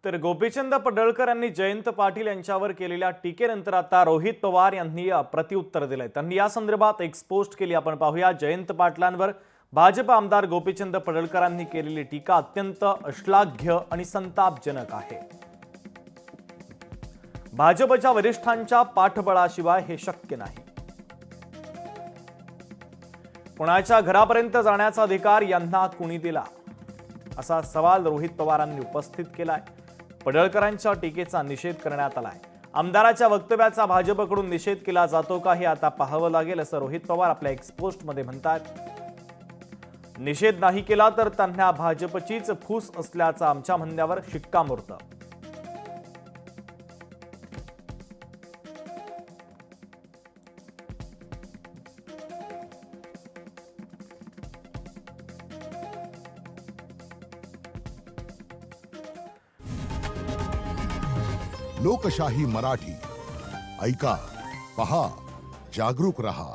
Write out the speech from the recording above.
तर गोपीचंद पडळकर यांनी जयंत पाटील यांच्यावर केलेल्या टीकेनंतर आता रोहित पवार यांनी प्रत्युत्तर दिलंय। त्यांनी या संदर्भात एक पोस्ट केली, आपण पाहूया। जयंत पाटलांवर भाजप आमदार गोपीचंद पडळकरांनी केलेली टीका अत्यंत अश्लाघ्य आणि संतापजनक आहे। भाजपच्या वरिष्ठांच्या पाठबळाशिवाय हे शक्य नाही। कोणाच्या घरापर्यंत जाण्याचा अधिकार यांना कुणी दिला, असा सवाल रोहित पवारांनी उपस्थित केलाय। पडळकरांच्या टीकेचा निषेध करण्यात आलाय। आमदाराच्या वक्तव्याचा भाजपकडून निषेध केला जातो का हे आता पाहावं लागेल, असं रोहित पवार आपल्या एक्स पोस्टमध्ये म्हणतात। निषेध नाही केला तर त्यांना भाजपचीच फूस असल्याचा आमच्या म्हणण्यावर शिक्कामोर्तब। लोकशाही मराठी ऐका, पहा, जागरूक रहा।